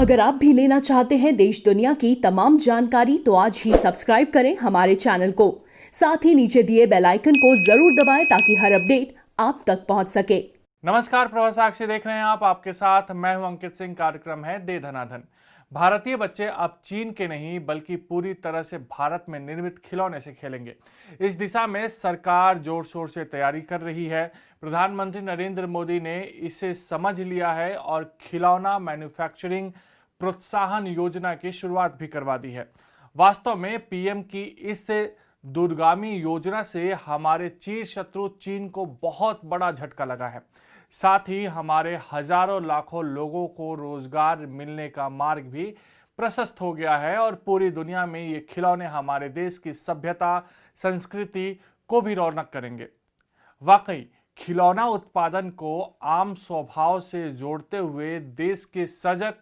अगर आप भी लेना चाहते हैं देश दुनिया की तमाम जानकारी तो आज ही सब्सक्राइब करें हमारे चैनल को। साथ ही नीचे दिए बेल आइकन को जरूर दबाएं ताकि हर अपडेट आप तक पहुंच सके। नमस्कार, प्रवाह साक्षी देख रहे हैं आप। आपके साथ मैं हूं अंकित सिंह। कार्यक्रम है दे धनाधन। भारतीय बच्चे अब चीन के नहीं बल्कि पूरी तरह से भारत में निर्मित खिलौने से खेलेंगे। इस दिशा में सरकार जोर शोर से तैयारी कर रही है। प्रधानमंत्री नरेंद्र मोदी ने इसे समझ लिया है और खिलौना मैन्युफैक्चरिंग प्रोत्साहन योजना की शुरुआत भी करवा दी है। वास्तव में पीएम की इस दूरगामी योजना से हमारे चिर शत्रु चीन को बहुत बड़ा झटका लगा है। साथ ही हमारे हजारों लाखों लोगों को रोजगार मिलने का मार्ग भी प्रशस्त हो गया है और पूरी दुनिया में ये खिलौने हमारे देश की सभ्यता संस्कृति को भी रौनक करेंगे। वाकई खिलौना उत्पादन को आम स्वभाव से जोड़ते हुए देश के सजग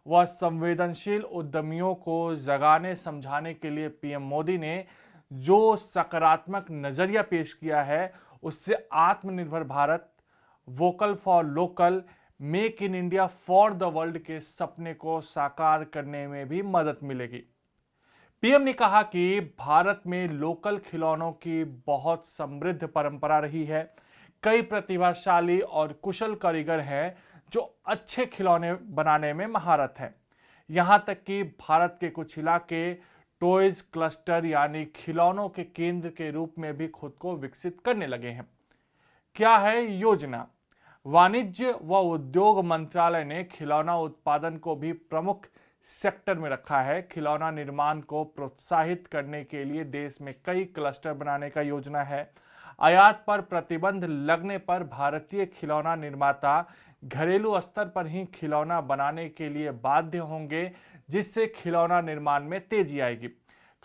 व संवेदनशील उद्यमियों को जगाने समझाने के लिए पीएम मोदी ने जो सकारात्मक नजरिया पेश किया है, उससे आत्मनिर्भर Bharat, vocal for local, make in India for the world के सपने को साकार करने में भी मदद मिलेगी। पीएम ने कहा कि भारत में लोकल खिलौनों की बहुत समृद्ध परंपरा रही है। कई प्रतिभाशाली और कुशल कारीगर हैं जो अच्छे खिलौने बनाने में महारत हैं। यहाँ तक कि भारत के कुछ इलाके टॉयज क्लस्टर यानी खिलौनों के केंद्र के रूप में भी खुद को विकसित करने लगे हैं। क्या है योजना? वाणिज्य व उद्योग मंत्रालय ने खिलौना उत्पादन को भी प्रमुख सेक्टर में रखा है। खिलौना निर्माण को प्रोत्साहित करने के लिए देश में कई क्लस्टर बनाने का योजना है। आयात पर प्रतिबंध लगने पर भारतीय खिलौना निर्माता घरेलू स्तर पर ही खिलौना बनाने के लिए बाध्य होंगे, जिससे खिलौना निर्माण में तेजी आएगी।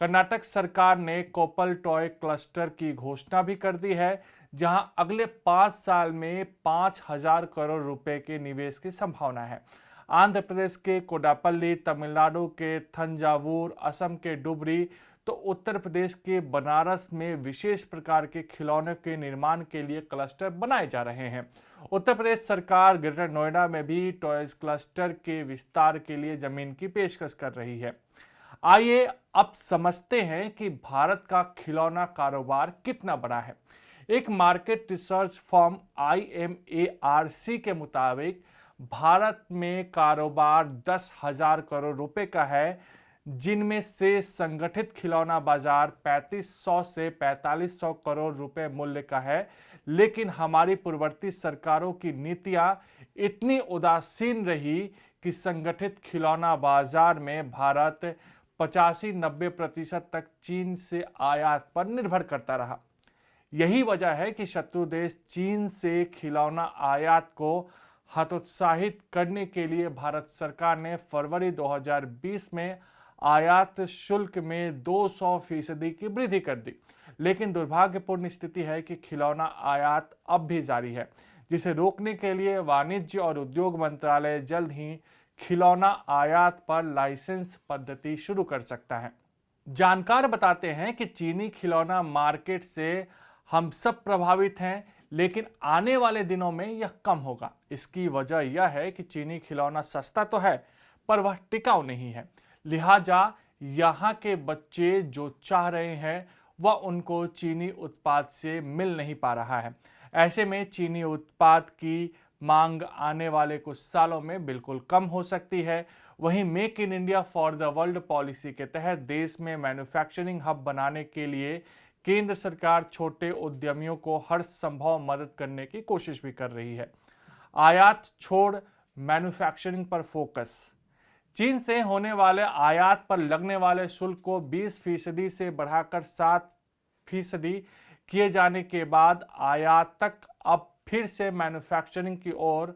कर्नाटक सरकार ने कोपल टॉय क्लस्टर की घोषणा भी कर दी है, जहां अगले 5 साल में 5,000 करोड़ रुपए के निवेश की संभावना है। आंध्र प्रदेश के कोडापल्ली, तमिलनाडु के थंजावुर, असम के डुबरी तो उत्तर प्रदेश के बनारस में विशेष प्रकार के खिलौनों के निर्माण के लिए क्लस्टर बनाए जा रहे हैं। उत्तर प्रदेश सरकार ग्रेटर नोएडा में भी टॉयज क्लस्टर के विस्तार के लिए जमीन की पेशकश कर रही है। आइए अब समझते हैं कि भारत का खिलौना कारोबार कितना बड़ा है। एक मार्केट रिसर्च फर्म IMARC के मुताबिक भारत में कारोबार 10,000 करोड़ रुपए का है, जिनमें से संगठित खिलौना बाजार 3500 से 4500 करोड़ रुपए मूल्य का है। लेकिन हमारी पूर्ववर्ती सरकारों की नीतियां इतनी उदासीन रही कि संगठित खिलौना बाजार में भारत 85-90% तक चीन से आयात पर निर्भर करता रहा। यही वजह है कि शत्रु देश चीन से खिलौना आयात को हतोत्साहित करने के लिए भारत सरकार ने फरवरी 2020 में आयात शुल्क में 200% की वृद्धि कर दी। लेकिन दुर्भाग्यपूर्ण स्थिति है कि खिलौना आयात अब भी जारी है, जिसे रोकने के लिए वाणिज्य और उद्योग मंत्रालय जल्द ही खिलौना आयात पर लाइसेंस पद्धति शुरू कर सकता है। जानकार बताते हैं कि चीनी खिलौना मार्केट से हम सब प्रभावित हैं, लेकिन आने वाले दिनों में यह कम होगा। इसकी वजह यह है कि चीनी खिलौना सस्ता तो है, पर वह टिकाऊ नहीं है। लिहाजा यहाँ के बच्चे जो चाह रहे हैं वह उनको चीनी उत्पाद से मिल नहीं पा रहा है। ऐसे में चीनी उत्पाद की मांग आने वाले कुछ सालों में बिल्कुल कम हो सकती है। वहीं make in India for the world policy के तहत देश में मैन्युफैक्चरिंग हब बनाने के लिए केंद्र सरकार छोटे उद्यमियों को हर संभव मदद करने की कोशिश भी कर रही है। आयात छोड़ मैन्युफैक्चरिंग पर फोकस। चीन से होने वाले आयात पर लगने वाले शुल्क को 20% से बढ़ाकर 7% किए जाने के बाद आयातक अब फिर से मैन्युफैक्चरिंग की ओर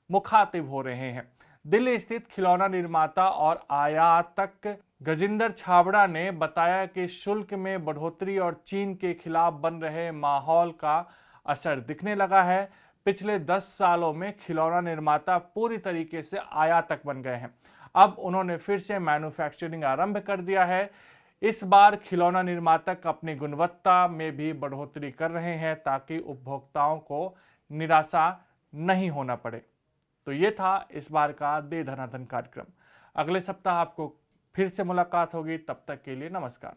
मुखातिब हो रहे हैं। दिल्ली स्थित खिलौना निर्माता और आयातक गजिंदर छाबड़ा ने बताया कि शुल्क में बढ़ोतरी और चीन के खिलाफ बन रहे माहौल का असर दिखने लगा है। पिछले 10 सालों में खिलौना निर्माता पूरी तरीके से आयातक बन गए हैं। अब उन्होंने फिर से मैन्युफैक्चरिंग आरंभ कर दिया है। इस बार खिलौना निर्माता अपनी गुणवत्ता में भी बढ़ोतरी कर रहे हैं ताकि उपभोक्ताओं को निराशा नहीं होना पड़े। तो ये था इस बार का दे धनाधन कार्यक्रम। अगले सप्ताह आपको फिर से मुलाकात होगी, तब तक के लिए नमस्कार।